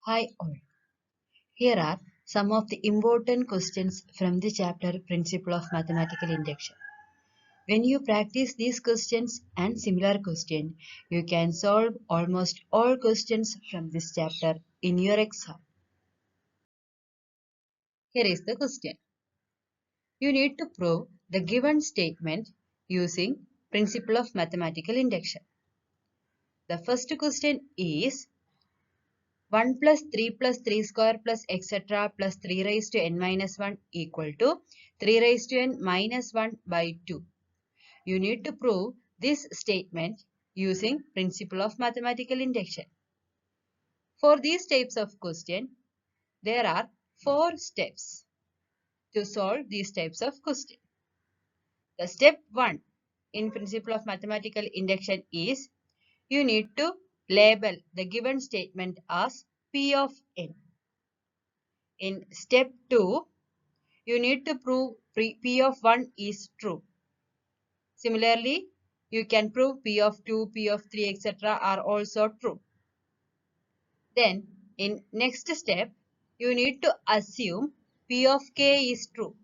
Hi all. Here are some of the important questions from the chapter Principle of Mathematical Induction. When you practice these questions and similar questions, you can solve almost all questions from this chapter in your exam. Here is the question. You need to prove the given statement using Principle of Mathematical Induction. The first question is 1 plus 3 plus 3 square plus etc. plus 3 raised to n minus 1 equal to 3 raised to n minus 1 by 2. You need to prove this statement using principle of mathematical induction. For these types of question, there are 4 steps to solve these types of question. The step 1 in principle of mathematical induction is you need to label the given statement as P of n. In step 2, you need to prove P of 1 is true. Similarly, you can prove P of 2, P of 3, etc. are also true. Then, in next step, you need to assume P of k is true.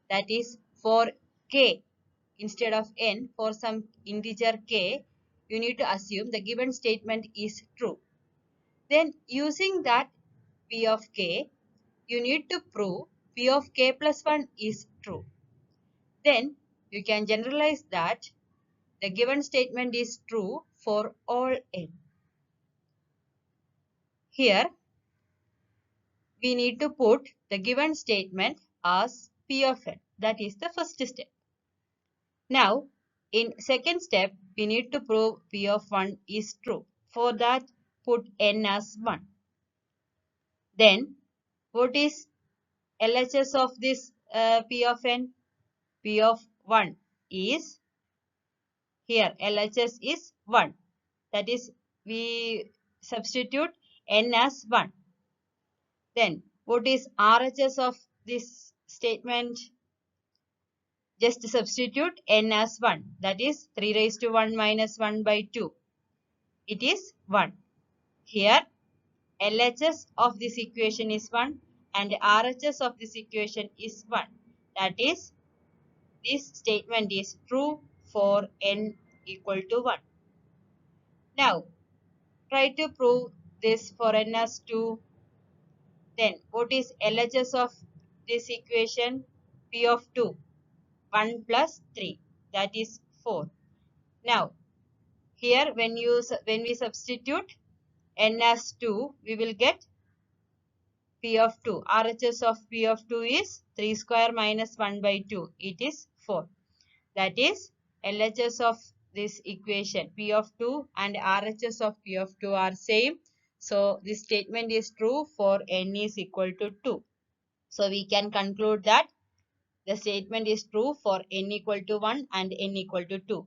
That is, for k, instead of n, for some integer k, you need to assume the given statement is true. Then, using that P of k, you need to prove P of k plus 1 is true. Then you can generalize that the given statement is true for all n. Here we need to put the given statement as P of n. That is the first step. Now in second step we need to prove P of 1 is true. For that put n as 1. Then what is LHS of this P of n? P of 1 is here LHS is 1. That is, we substitute n as 1. Then, what is RHS of this statement? Just substitute n as 1. That is, 3 raised to 1 minus 1 by 2. It is 1. Here, LHS of this equation is 1 and RHS of this equation is 1. That is, this statement is true for n equal to 1. Now, try to prove this for n as 2. Then what is LHS of this equation? P of 2. 1 plus 3. That is 4. Now here when we substitute n as 2, we will get P of 2. RHS of P of 2 is 3 square minus 1 by 2. It is 4. That is LHS of this equation P of 2 and RHS of P of 2 are same. So this statement is true for n is equal to 2. So we can conclude that the statement is true for n equal to 1 and n equal to 2.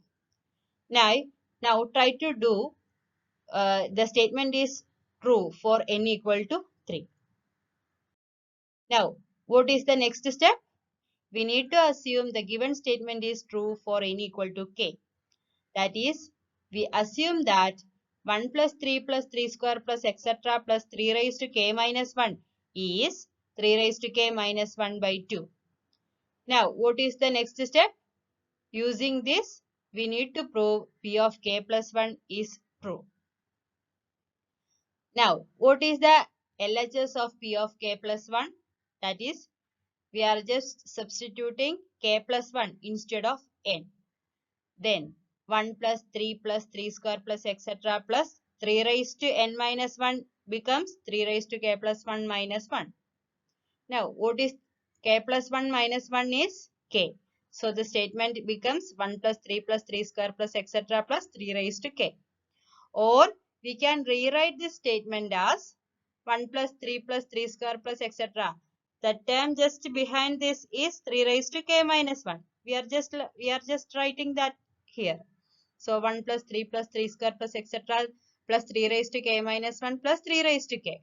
Now try to do the statement is true for n equal to 3. Now what is the next step? We need to assume the given statement is true for n equal to k. That is, we assume that 1 plus 3 plus 3 square plus etc. plus 3 raised to k minus 1 is 3 raised to k minus 1 by 2. Now, what is the next step? Using this, we need to prove P of k plus 1 is true. Now, what is the LHS of P of k plus 1? That is, we are just substituting k plus 1 instead of n. Then, 1 plus 3 square plus etc. plus 3 raised to n minus 1 becomes 3 raised to k plus 1 minus 1. Now, what is k plus 1 minus 1 is k. So, the statement becomes 1 plus 3 square plus etc. plus 3 raised to k. Or, we can rewrite this statement as 1 plus 3 square plus etc. The term just behind this is 3 raised to k minus 1. We are just writing that here. So, 1 plus 3 square plus etc. plus 3 raised to k minus 1 plus 3 raised to k.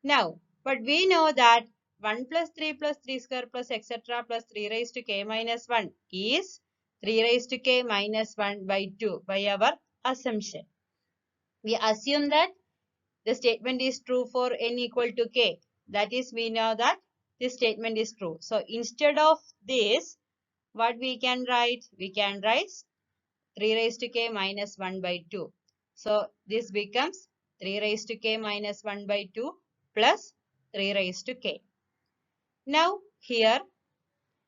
Now, but we know that 1 plus 3 square plus etc. plus 3 raised to k minus 1 is 3 raised to k minus 1 by 2 by our assumption. We assume that the statement is true for n equal to k. That is, we know that this statement is true. So instead of this, what we can write? We can write 3 raised to k minus 1 by 2. So this becomes 3 raised to k minus 1 by 2 plus 3 raised to k. Now here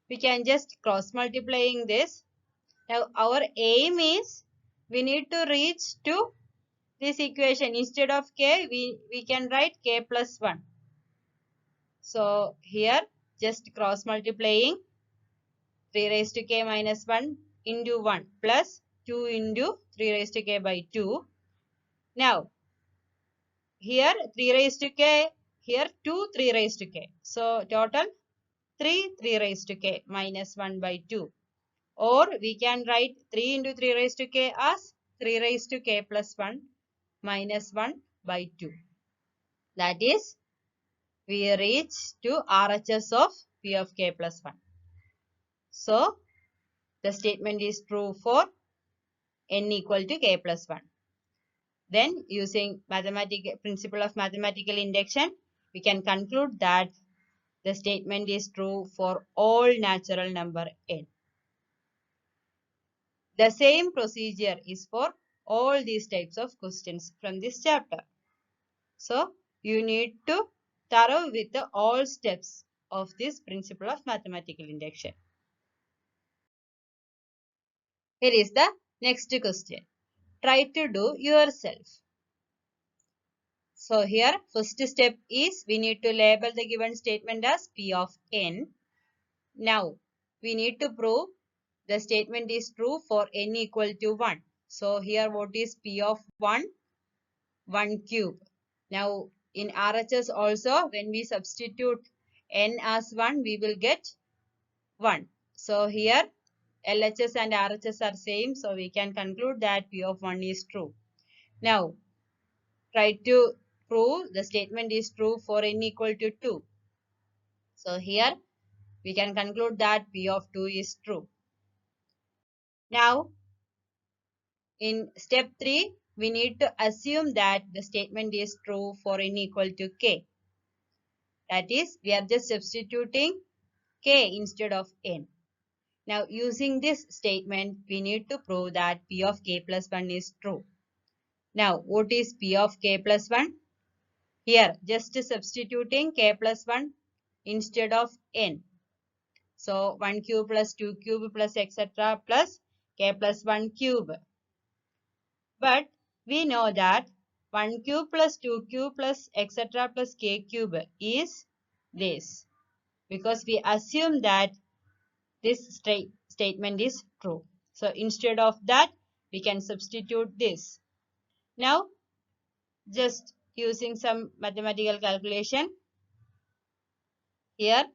we can just cross multiplying this. Now our aim is we need to reach to this equation. Instead of k, we can write k plus 1. So here just cross multiplying 3 raised to k minus 1 into 1 plus 2 into 3 raised to k by 2. Now here 3 raised to k, here 2 3 raised to k. So total 3 raised to k minus 1 by 2. Or we can write 3 into 3 raised to k as 3 raised to k plus 1 minus 1 by 2. That is, we reach to RHS of P of k plus 1. So, the statement is true for n equal to k plus 1. Then, using principle of mathematical induction, we can conclude that the statement is true for all natural number n. The same procedure is for all these types of questions from this chapter. So, you need to thorough with all steps of this principle of mathematical induction. Here is the next question. Try to do yourself. So here first step is we need to label the given statement as P of n. Now we need to prove the statement is true for n equal to 1. So here what is P of 1? 1 cube. Now in RHS also when we substitute n as 1 we will get 1. So here LHS and RHS are same, so we can conclude that P of 1 is true. Now try to prove the statement is true for n equal to 2. So here we can conclude that P of 2 is true. Now in step 3 we need to assume that the statement is true for n equal to k. That is, we are just substituting k instead of n. Now using this statement we need to prove that P of k plus 1 is true. Now what is P of k plus 1? Here just substituting k plus 1 instead of n. So 1 cube plus 2 cube plus etc. plus k plus 1 cube. But we know that 1 cube plus 2 cube plus etc. plus k cube is this. Because we assume that this statement is true. So instead of that, we can substitute this. Now, just using some mathematical calculation, here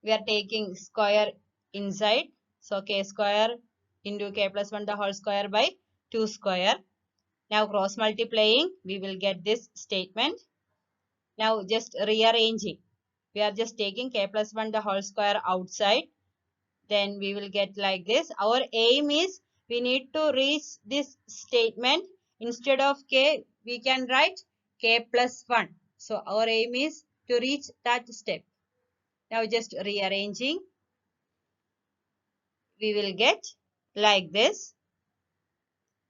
we are taking square inside. So k square into k plus 1 the whole square by 2 square. Now cross multiplying, we will get this statement. Now just rearranging. We are just taking k plus 1 the whole square outside. Then we will get like this. Our aim is we need to reach this statement. Instead of k, we can write k plus 1. So our aim is to reach that step. Now just rearranging, we will get like this.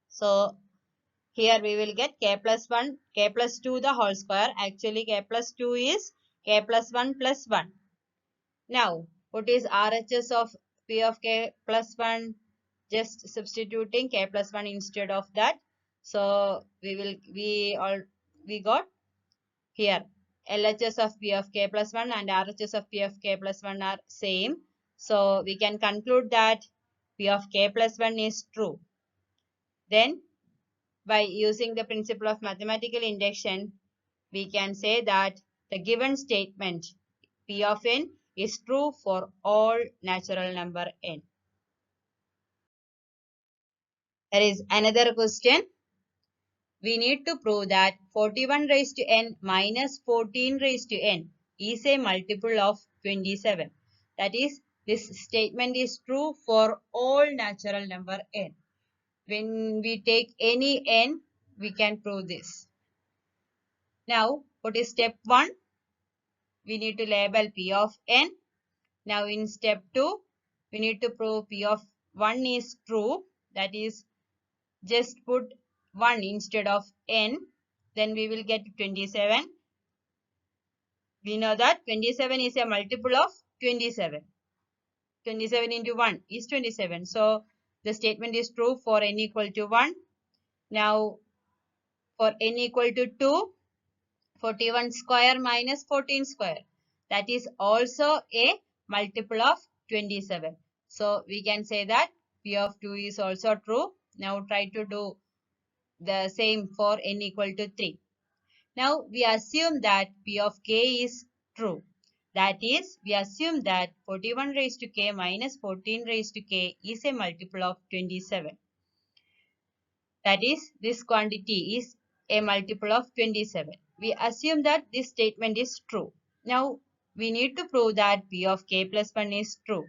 So here we will get k plus 1, k plus 2 the whole square. Actually k plus 2 is k plus 1 plus 1. Now what is RHS of P of k plus 1? Just substituting k plus 1 instead of that. So we got here LHS of P of k plus 1 and RHS of P of k plus 1 are same. So we can conclude that P of k plus 1 is true. Then by using the principle of mathematical induction, we can say that the given statement P of n is true for all natural number n. There is another question. We need to prove that 41 raised to n minus 14 raised to n is a multiple of 27. That is, this statement is true for all natural number n. When we take any n, we can prove this. Now, what is step 1? We need to label P of n. Now, in step 2, we need to prove P of 1 is true. That is, just put 1 instead of n. Then we will get 27. We know that 27 is a multiple of 27. 27 into 1 is 27. So, the statement is true for n equal to 1. Now, for n equal to 2, 41 square minus 14 square. That is also a multiple of 27. So, we can say that P of 2 is also true. Now, try to do the same for n equal to 3. Now, we assume that P of k is true. That is, we assume that 41 raised to k minus 14 raised to k is a multiple of 27. That is, this quantity is a multiple of 27. We assume that this statement is true. Now, we need to prove that P of k plus 1 is true.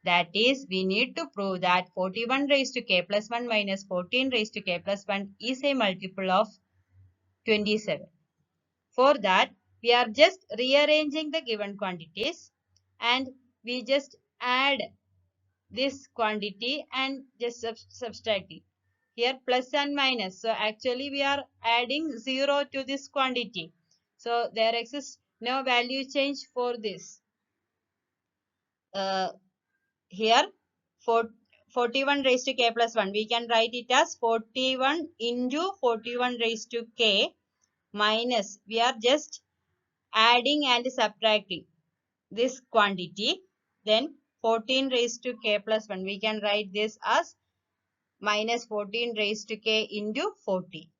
That is, we need to prove that 41 raised to k plus 1 minus 14 raised to k plus 1 is a multiple of 27. For that, we are just rearranging the given quantities and we just add this quantity and just subtract it. Here plus and minus. So actually we are adding 0 to this quantity. So there exists no value change for this. Here 41 raised to k plus 1. We can write it as 41 into 41 raised to k minus. We are just adding and subtracting this quantity. Then 14 raised to k plus 1. We can write this as minus 14 raised to k into 40.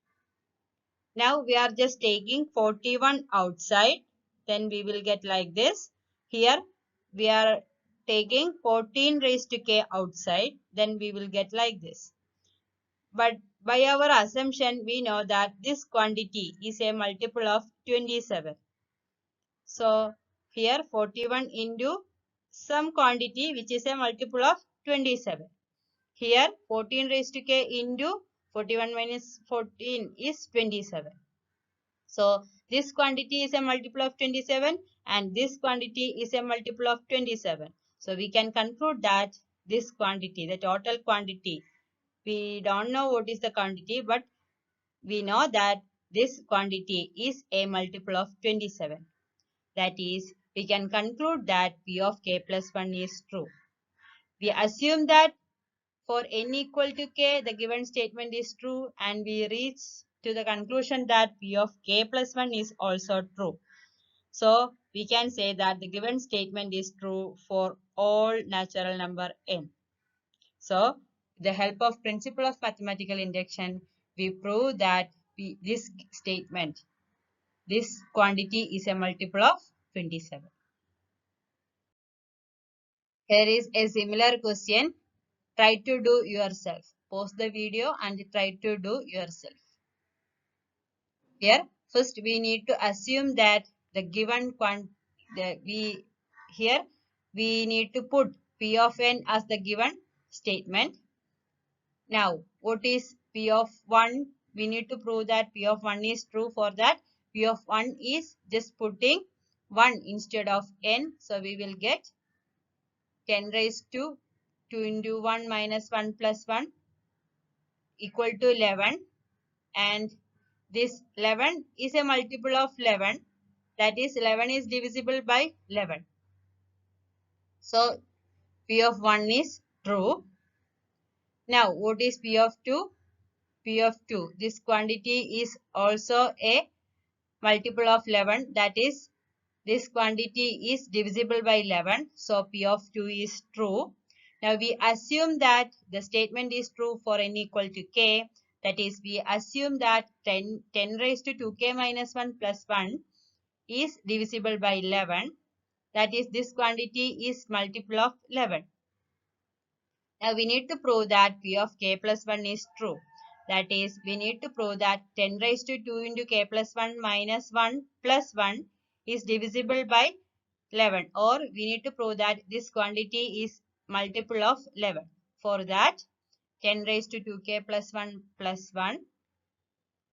Now we are just taking 41 outside. Then we will get like this. Here we are taking 14 raised to k outside. Then we will get like this. But by our assumption, we know that this quantity is a multiple of 27. So here 41 into some quantity which is a multiple of 27. Here 14 raised to k into 41 minus 14 is 27. So this quantity is a multiple of 27 and this quantity is a multiple of 27. So we can conclude that this quantity, the total quantity, we don't know what is the quantity, but we know that this quantity is a multiple of 27. That is, we can conclude that P of k plus 1 is true. We assume that for n equal to k, the given statement is true and we reach to the conclusion that P of k plus 1 is also true. So, we can say that the given statement is true for all natural number n. So, with the help of principle of mathematical induction, we prove that this statement, this quantity is a multiple of 27. Here is a similar question. Try to do yourself. Pause the video and try to do yourself. Here, first we need to assume that the given here we need to put P of n as the given statement. Now, what is P of 1? We need to prove that P of 1 is true. For that, P of 1 is just putting 1 instead of n. So, we will get 10 raised to 2 into 1 minus 1 plus 1 equal to 11. And this 11 is a multiple of 11. That is 11 is divisible by 11. So, P of 1 is true. Now, what is P of 2? P of 2. This quantity is also a multiple of 11. That is, this quantity is divisible by 11. So, P of 2 is true. Now, we assume that the statement is true for n equal to k. That is, we assume that 10 raised to 2k minus 1 plus 1 is divisible by 11. That is, this quantity is multiple of 11. Now, we need to prove that P of k plus 1 is true. That is, we need to prove that 10 raised to 2 into k plus 1 minus 1 plus 1 is divisible by 11. Or, we need to prove that this quantity is multiple of 11. For that, 10 raised to 2k plus 1 plus 1.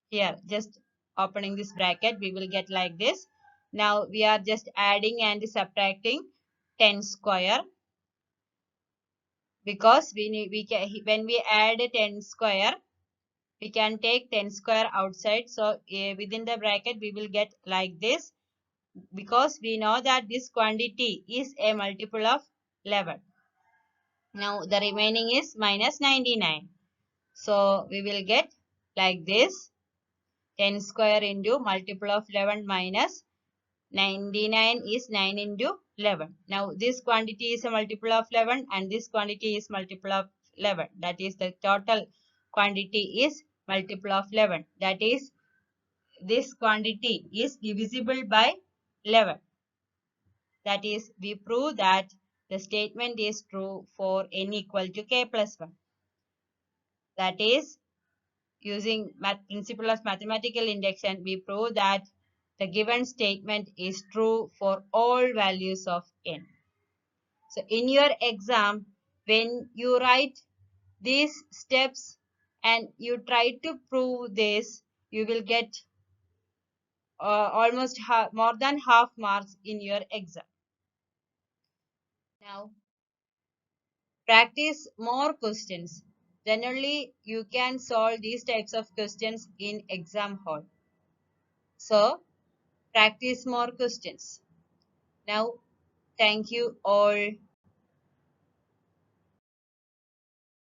Here, just opening this bracket, we will get like this. Now we are just adding and subtracting 10 square, because we can, when we add 10 square, we can take 10 square outside. So within the bracket we will get like this, because we know that this quantity is a multiple of 11. Now the remaining is minus 99. So we will get like this, 10 square into multiple of 11 minus 99 is 9 into 11. Now this quantity is a multiple of 11 and this quantity is multiple of 11. That is, the total quantity is multiple of 11. That is, this quantity is divisible by 11. That is, we prove that the statement is true for n equal to k plus 1. That is, using principle of mathematical induction, we prove that the given statement is true for all values of n. So in your exam, when you write these steps and you try to prove this, you will get almost more than half marks in your exam. Now, practice more questions. Then only you can solve these types of questions in exam hall. So, practice more questions. Now, thank you all.